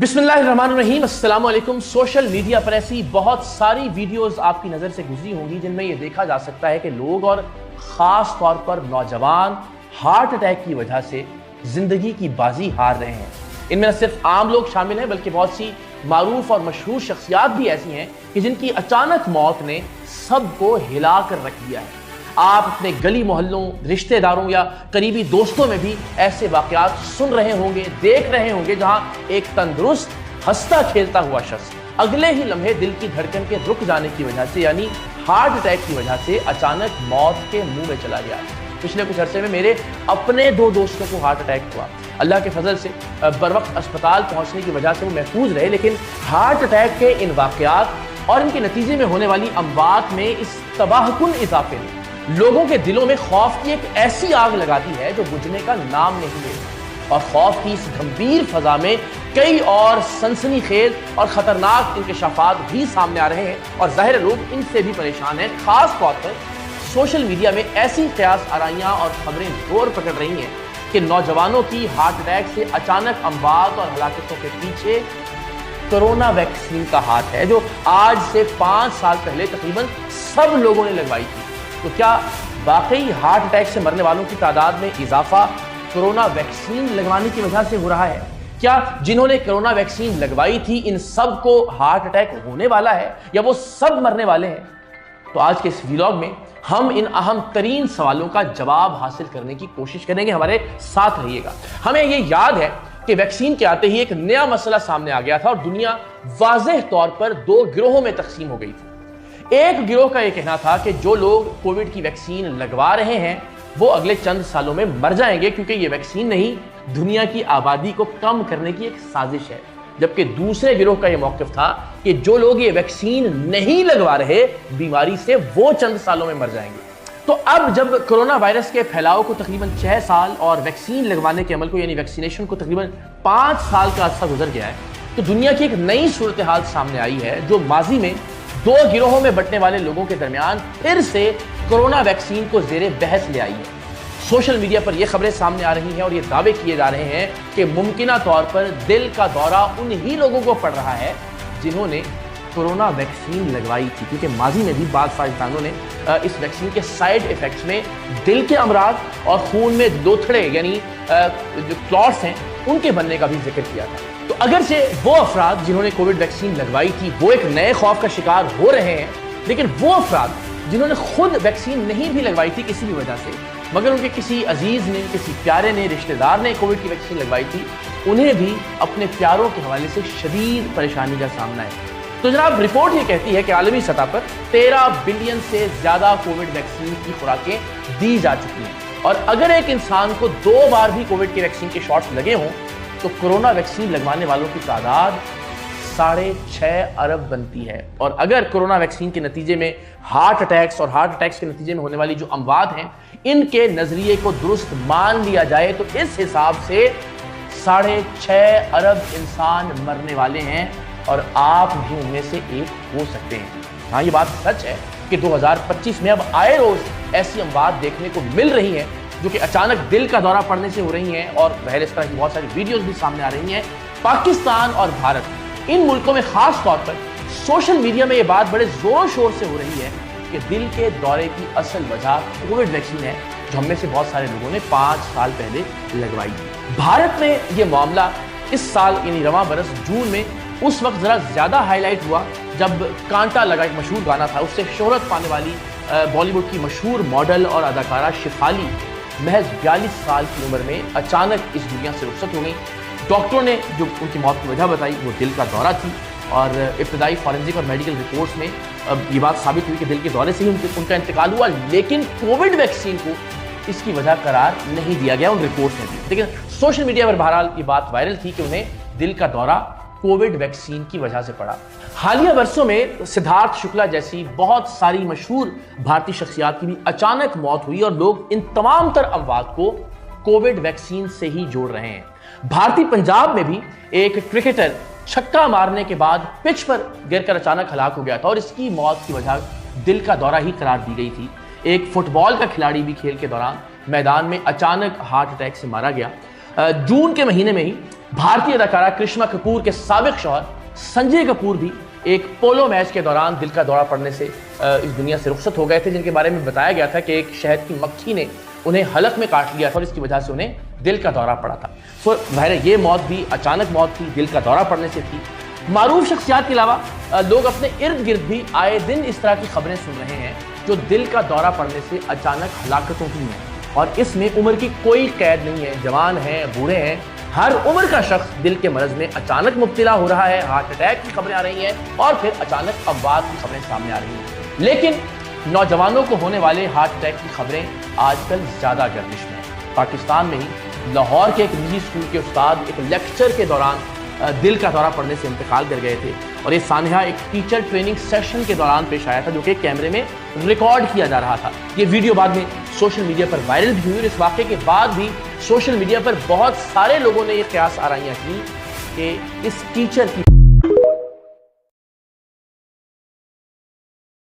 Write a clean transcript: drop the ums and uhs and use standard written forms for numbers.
बिस्मिल्लाहिर्रहमानिर्रहीम, अस्सलाम वालेकुम। सोशल मीडिया पर ऐसी बहुत सारी वीडियोस आपकी नज़र से गुजरी होंगी जिनमें यह देखा जा सकता है कि लोग और ख़ास तौर पर नौजवान हार्ट अटैक की वजह से ज़िंदगी की बाजी हार रहे हैं। इनमें न सिर्फ आम लोग शामिल हैं बल्कि बहुत सी मारूफ और मशहूर शख्सियात भी ऐसी हैं कि जिनकी अचानक मौत ने सबको हिला कर रख दिया है। आप अपने गली मोहल्लों, रिश्तेदारों या करीबी दोस्तों में भी ऐसे वाक़यात सुन रहे होंगे, देख रहे होंगे जहां एक तंदुरुस्त हंसता खेलता हुआ शख्स अगले ही लम्हे दिल की धड़कन के रुक जाने की वजह से यानी हार्ट अटैक की वजह से अचानक मौत के मुंह में चला गया। पिछले कुछ अरसे में मेरे अपने 2 दोस्तों को हार्ट अटैक हुआ। अल्लाह के फजल से बर वक्त अस्पताल पहुंचने की वजह से वो महफूज रहे, लेकिन हार्ट अटैक के इन वाक़यात और इनके नतीजे में होने वाली अमवात में इस तबाहकुन इजाफे ने लोगों के दिलों में खौफ की एक ऐसी आग लगा दी है जो बुझने का नाम नहीं लेती। और खौफ की इस गंभीर फजा में कई और सनसनीखेज और खतरनाक इंकशाफात भी सामने आ रहे हैं और ज़ाहिर लोग इनसे भी परेशान हैं। खास तौर पर सोशल मीडिया में ऐसी कयास आराइयाँ और खबरें जोर पकड़ रही हैं कि नौजवानों की हार्ट अटैक से अचानक अमवात और हलाकतों के पीछे कोरोना वैक्सीन का हाथ है, जो आज से 5 साल पहले तकरीबन सब लोगों ने लगवाई थी। तो क्या वाकई हार्ट अटैक से मरने वालों की तादाद में इजाफा कोरोना वैक्सीन लगवाने की वजह से हो रहा है? क्या जिन्होंने कोरोना वैक्सीन लगवाई थी इन सब को हार्ट अटैक होने वाला है या वो सब मरने वाले हैं? तो आज के इस व्लॉग में हम इन अहम तरीन सवालों का जवाब हासिल करने की कोशिश करेंगे। हमारे साथ रहिएगा। हमें ये याद है कि वैक्सीन के आते ही एक नया मसला सामने आ गया था और दुनिया वाज़ेह तौर पर 2 गिरोहों में तकसीम हो गई थी। एक गिरोह का यह कहना था कि जो लोग कोविड की वैक्सीन लगवा रहे हैं वो अगले चंद सालों में मर जाएंगे क्योंकि ये वैक्सीन नहीं, दुनिया की आबादी को कम करने की एक साजिश है। जबकि दूसरे गिरोह का यह मौक़िफ़ था कि जो लोग ये वैक्सीन नहीं लगवा रहे बीमारी से वो चंद सालों में मर जाएंगे। तो अब जब कोरोना वायरस के फैलाव को तकरीबन 6 साल और वैक्सीन लगवाने के अमल को यानी वैक्सीनेशन को तकरीबन 5 साल का अरसा गुजर गया है, तो दुनिया की एक नई सूरत हाल सामने आई है जो माजी में 2 गिरोहों में बंटने वाले लोगों के दरमियान फिर से कोरोना वैक्सीन को ज़ेरे बहस ले आई है। सोशल मीडिया पर यह खबरें सामने आ रही हैं और ये दावे किए जा रहे हैं कि मुमकिना तौर पर दिल का दौरा उन्हीं लोगों को पड़ रहा है जिन्होंने कोरोना वैक्सीन लगवाई थी, क्योंकि माजी में भी बाद साइंसदानों ने इस वैक्सीन के साइड इफेक्ट्स में दिल के अमराज और खून में दोथड़े यानी जो क्लॉट्स हैं उनके बनने का भी जिक्र किया था। तो अगर से वो अफराद जिन्होंने कोविड वैक्सीन लगवाई थी वो एक नए खौफ का शिकार हो रहे हैं, लेकिन वो अफराद जिन्होंने खुद वैक्सीन नहीं भी लगवाई थी किसी भी वजह से, मगर उनके किसी अजीज ने, किसी प्यारे ने, रिश्तेदार ने कोविड की वैक्सीन लगवाई थी, उन्हें भी अपने प्यारों के हवाले से शदीद परेशानी का सामना है। तो जनाब, रिपोर्ट ये कहती है कि आलमी सतह पर 13 बिलियन से ज्यादा कोविड वैक्सीन की खुराकें दी जा चुकी हैं और अगर एक इंसान को 2 बार भी कोविड की वैक्सीन के शॉट्स लगे हों तो कोरोना वैक्सीन लगवाने वालों की तादाद 6.5 अरब बनती है। और अगर कोरोना वैक्सीन के नतीजे में हार्ट अटैक्स और हार्ट अटैक्स के नतीजे में होने वाली जो अमवात हैं इनके नजरिए को दुरुस्त मान लिया जाए तो इस हिसाब से 6.5 अरब इंसान मरने वाले हैं और आप भी उनमें से एक हो सकते हैं। हाँ, ये बात सच है कि 2025 में अब आए रोज ऐसी अमवात देखने को मिल रही हैं जो कि अचानक दिल का दौरा पड़ने से हो रही हैं और बहर इस तरह की बहुत सारी वीडियोस भी सामने आ रही हैं। पाकिस्तान और भारत इन मुल्कों में खास तौर पर सोशल मीडिया में ये बात बड़े जोर शोर से हो रही है कि दिल के दौरे की असल वजह कोविड वैक्सीन है जो हम में से बहुत सारे लोगों ने 5 साल पहले लगवाई। भारत में ये मामला इस साल यानी रवां बरस जून में उस वक्त जरा ज्यादा हाईलाइट हुआ जब कांटा लगा एक मशहूर गाना था, उससे शोहरत पाने वाली बॉलीवुड की मशहूर मॉडल और अदाकारा शिफाली महज 42 साल की उम्र में अचानक इस दुनिया से रुखसत हो गई। डॉक्टरों ने जो उनकी मौत की वजह बताई वो दिल का दौरा थी और इब्तदाई फॉरेंसिक और मेडिकल रिपोर्ट्स में ये बात साबित हुई कि दिल के दौरे से ही उनका इंतकाल हुआ, लेकिन कोविड वैक्सीन को इसकी वजह करार नहीं दिया गया उन रिपोर्ट्स में भी। लेकिन सोशल मीडिया पर बहरहाल ये बात वायरल थी कि उन्हें दिल का दौरा कोविड वैक्सीन की वजह से पड़ा। हालिया वर्षों में सिद्धार्थ शुक्ला जैसी बहुत सारी मशहूर भारतीय शख्सियात की भी अचानक मौत हुई और लोग इन तमाम तर अमवात को कोविड वैक्सीन से ही जोड़ रहे हैं। भारतीय पंजाब में भी एक क्रिकेटर छक्का मारने के बाद पिच पर गिरकर अचानक हलाक हो गया था और इसकी मौत की वजह दिल का दौरा ही करार दी गई थी। एक फुटबॉल का खिलाड़ी भी खेल के दौरान मैदान में अचानक हार्ट अटैक से मारा गया। जून के महीने में ही भारतीय अदाकारा करिश्मा कपूर के साबिक शौहर संजय कपूर भी एक पोलो मैच के दौरान दिल का दौरा पड़ने से इस दुनिया से रुखसत हो गए थे, जिनके बारे में बताया गया था कि एक शहद की मक्खी ने उन्हें हलक में काट लिया था और इसकी वजह से उन्हें दिल का दौरा पड़ा था। सो ज़ाहिर ये मौत भी अचानक मौत थी, दिल का दौरा पड़ने से थी। मारूफ शख्सियात के अलावा लोग अपने इर्द गिर्द भी आए दिन इस तरह की खबरें सुन रहे हैं जो दिल का दौरा पड़ने से अचानक हलाकतों की हैं, और इसमें उम्र की कोई कैद नहीं है। जवान हैं, बूढ़े हैं, हर उम्र का शख्स दिल के मरज में अचानक मुब्तला हो रहा है। हार्ट अटैक की खबरें आ रही हैं और फिर अचानक अमवात की खबरें सामने आ रही हैं। लेकिन नौजवानों को होने वाले हार्ट अटैक की खबरें आजकल ज़्यादा गर्दिश में हैं। पाकिस्तान में ही लाहौर के एक निजी स्कूल के उस्ताद एक लेक्चर के दौरान दिल का दौरा पड़ने से इंतकाल कर गए थे, और ये सानहा एक टीचर ट्रेनिंग सेशन के दौरान पेश आया था जो कि कैमरे में रिकॉर्ड किया जा रहा था। ये वीडियो बाद में सोशल मीडिया पर वायरल भी हुई और इस वाक़े के बाद भी सोशल मीडिया पर बहुत सारे लोगों ने ये क़यास आराइयाँ की कि इस टीचर की